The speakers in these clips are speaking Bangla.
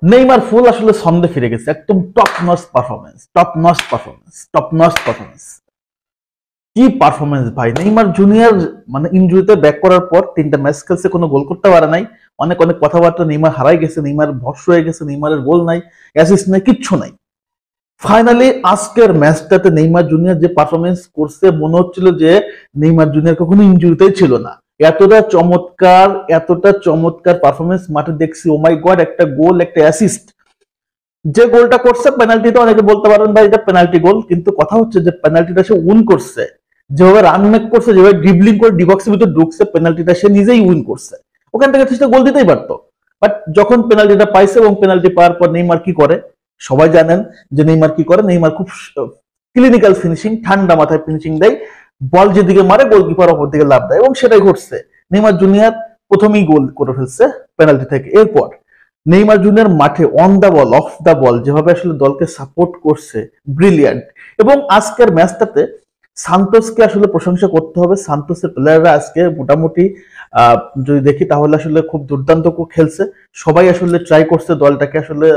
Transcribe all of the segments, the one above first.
নেইমার ফুল আসলে ছন্দে ফিরে গেছে, একদম top notch performance, top notch performance, top notch performance. কি পারফরমেন্স ভাই! নেইমার জুনিয়র মানে ইনজুরিতে ব্যাক করার পর 3টা ম্যাচ খেলছে, কোনো গোল করতে পারে নাই। অনেক অনেক কথাবার্তা, নেইমার হারাই গেছে, নেইমার ভস্ম হয়ে গেছে, নেইমারের গোল নাই, অ্যাসিস্ট নাই, কিচ্ছু নাই। ফাইনালি আজকের ম্যাচটাতে নেইমার জুনিয়র যে পারফরমেন্স করছে, মনে হচ্ছিল যে নেইমার জুনিয়র কখনো ইনজুরিতেই ছিল না। এতটা চমৎকার পারফরমেন্স মাঠে দেখছি। ও মাই গড, একটা গোল, একটা অ্যাসিস্ট। যে গোলটা করছে পেনাল্টিতে, অনেকে বলতে পারেন ভাই এটা পেনাল্টি গোল, কিন্তু কথা হচ্ছে যে পেনাল্টিটা সে উইন করছে, যেভাবে রান মেক করছে, যেভাবে ড্রিবলিং করে ডিবক্সের ভিতর ঢুকছে, পেনাল্টিটা সে নিজেই উইন করছে। ওখান থেকে সে গোল দিতেই পারতো, বাট যখন পেনাল্টিটা পাইছে এবং পেনাল্টি পাওয়ার পর নেইমার কি করে সবাই জানেন যে নেইমার কি করে। নেইমার খুব ক্লিনিক্যাল ফিনিশিং, ঠান্ডা মাথায় ফিনিশিং দেয়, বল যেদিকে মারে গোলকিপার অপর দিকে লাভ দেয়, এবং সেটাই ঘটছে। নেইমার জুনিয়র প্রথমেই গোল করে ফেলছে পেনাল্টি থেকে। এরপর নেইমার জুনিয়র মাঠে on the ball, off the ball যেভাবে আসলে দলকে সাপোর্ট করছে, ব্রিলিয়ান্ট। এবং আজকের ম্যাচটাতে সান্তোসকে আসলে প্রশংসা করতে হবে। সান্তোসের প্লেয়াররা আজকে মোটামুটি যদি দেখি তাহলে আসলে খুব দুর্দান্ত খেলছে। সবাই আসলে ট্রাই করছে দলটাকে আসলে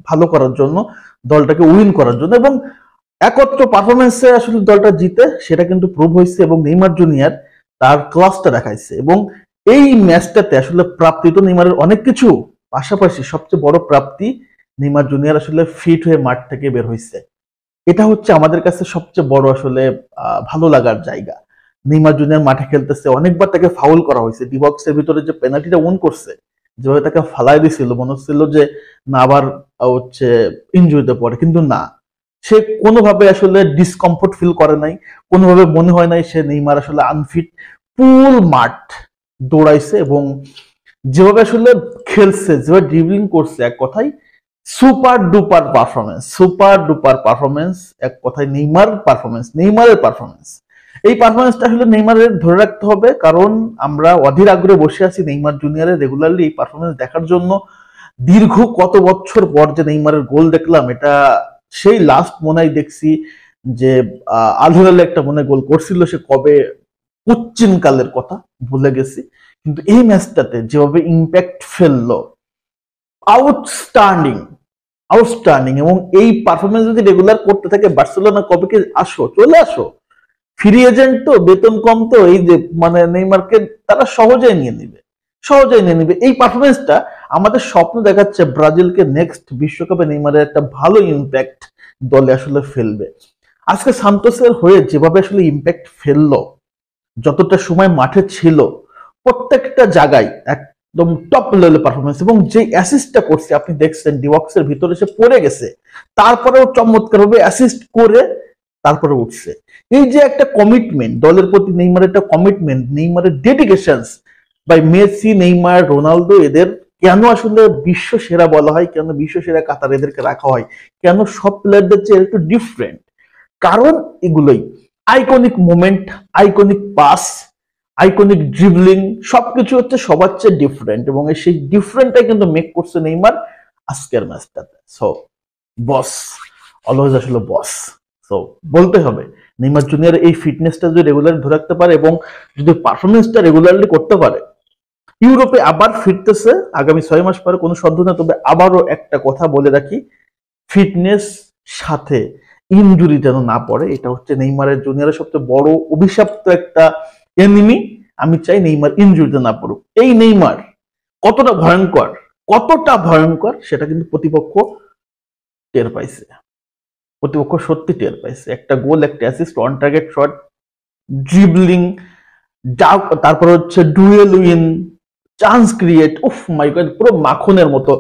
ভালো করার জন্য, দলটাকে উইন করার জন্য, এবং একত্র পারফরমেন্সে আসলে দলটা জিতে সেটা কিন্তু প্রুভ হয়েছে। এবং নেইমার জুনিয়র তার ক্লাসটা দেখাইছে। এবং এই ম্যাচটাতে আসলে প্রাপ্তি তো নেইমারের অনেক কিছু, পাশাপাশি সবচেয়ে বড় প্রাপ্তি নেইমার জুনিয়র আসলে ফিট হয়ে মাঠ থেকে বের হয়েছে। এটা হচ্ছে আমাদের কাছে সবচেয়ে বড় আসলে ভালো লাগার জায়গা। নেইমার জুনিয়র মাঠে খেলতেছে, অনেকবার তাকে ফাউল করা হয়েছে, ডিবক্সের ভিতরে যে পেনাল্টিটা উইন করছে, যেভাবে তাকে ফালাই দিছিল, মনে হচ্ছিল যে না আবার হচ্ছে ইনজুরিতে পড়ে, কিন্তু না, সে কোনোভাবে আসলে ডিসকমফোর্ট ফিল করে নাই, কোনোভাবে মনে হয় নাই সে নেইমার আসলে আনফিট। ফুল মাঠ দৌড়াইছে এবং যেভাবে আসলে খেলছে, যেভাবে ড্রিবলিং করছে, এক কথায় super duper performance, super duper performance, এক কথায় নেইমার পারফরমেন্স, নেইমারের পারফরমেন্স। এই পারফরমেন্সটা আসলে নেইমারের ধরে রাখতে হবে, কারণ আমরা অধীর আগ্রহে বসে আছি নেইমার জুনিয়রের রেগুলারলি এই পারফরমেন্স দেখার জন্য। দীর্ঘ কত বছর পর যে নেইমারের গোল দেখলাম, এটা সেই লাস্ট মনে হয় দেখছি যে আল হিলালে একটা মনে গোল করছিল, সে কবে, উচ্চিন কালের কথা ভুলে গেছি। কিন্তু এই ম্যাচটাতে যেভাবে ইম্প্যাক্ট ফেললো, আউটস্ট্যান্ডিং, আউটস্ট্যান্ডিং। এবং এই পারফরমেন্স যদি রেগুলার করতে থাকে, বার্সেলোনা কবে কি আসো, চলে আসো, ফ্রি এজেন্ট তো, বেতন কম তো, এই যে মানে নেইমারকে তারা সহজেই নিয়ে নিবে, সহজেই নিয়ে নিবে। এই পারফরমেন্সটা আমাদের স্বপ্ন দেখাচ্ছে ব্রাজিলকে নেক্সট বিশ্বকাপে নেইমারের একটা ভালো ইম্প্যাক্ট দলে আসলে ফেলবে। আজকে সান্তোসের হয়ে যেভাবে আসলে ইম্প্যাক্ট ফেললো, যতটা সময় মাঠে ছিল, প্রত্যেকটা জায়গায় একদম টপ লেভেলের পারফরমেন্স। এবং যে অ্যাসিস্টটা করছে আপনি দেখছেন, ডিবক্সের ভিতরে সে পড়ে গেছে, তারপরেও চমৎকার ভাবে অ্যাসিস্ট করে তারপরে উঠছে। এই যে একটা কমিটমেন্ট দলের প্রতি, নেইমারের একটা কমিটমেন্ট, নেইমারের ডেডিকেশনস, বাই মেসি, নেইমার, রোনালদো, এদের কেন আসলে বিশ্ব সেরা বলা হয়, কেন বিশ্ব সেরা কাতার এদেরকে রাখা হয়, কেন সব প্লেয়ারদের চেয়ে একটু ডিফারেন্ট, কারণ এগুলোই iconic moment, iconic pass, iconic dribbling, সবকিছু হচ্ছে সবার চেয়ে ডিফারেন্ট। এবং সেই ডিফারেন্টটাই কিন্তু মেক করছে নেইমার আজকের ম্যাচটাতে। সো বস, অলওয়েজ আসলে বস। সো বলতে হবে নেইমার জুনিয়র এই ফিটনেসটা যদি রেগুলারলি ধরে রাখতে পারে এবং যদি পারফরমেন্সটা রেগুলারলি করতে পারে, ইউরোপে আবার ফিরতেছে আগামী 6 মাস পরে, কোনো সন্দেহ না। তবে আবারও একটা কথা বলে রাখি, ফিটনেস সাথে ইনজুরি যেন না পড়ে, এটা হচ্ছে নেইমারের জুনিয়রের সবচেয়ে বড় অভিশপ্ত একটা এনিমি। আমি চাই নেইমার ইনজুরিতে না পড়ুক। এই নেইমার কতটা ভয়ঙ্কর, কতটা ভয়ঙ্কর সেটা কিন্তু প্রতিপক্ষ টের পাইছে, প্রতিপক্ষ সত্যি টের পাইছে। একটা গোল, একটা assist, on target shot, dribbling, তারপর হচ্ছে ডুয়েল উইন, চান্স ক্রিয়েট, উফ মাই গড, পুরো মাখনের মতো,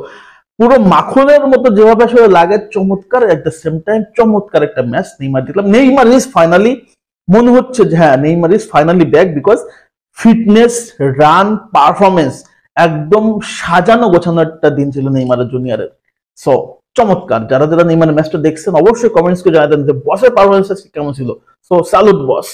পুরো মাখনের মতো যেভাবে আসলে লাগে, চমৎকার। এট দ্য সেম টাইম চমৎকার একটা ম্যাচ নেইমার দেখলাম। নেইমার ইজ ফাইনালি, মনে হচ্ছে যে হ্যাঁ Neymar is finally back, because fitness, run, performance একদম সাজানো গোছানো একটা দিন ছিল নেইমারের জুনিয়রের। সো চমৎকার। যারা যারা নেইমারের ম্যাচটা দেখছেন অবশ্যই কমেন্টস করে জানাতেন যে বসের পারফরমেন্স কেমন ছিল। সো স্যালুট বস।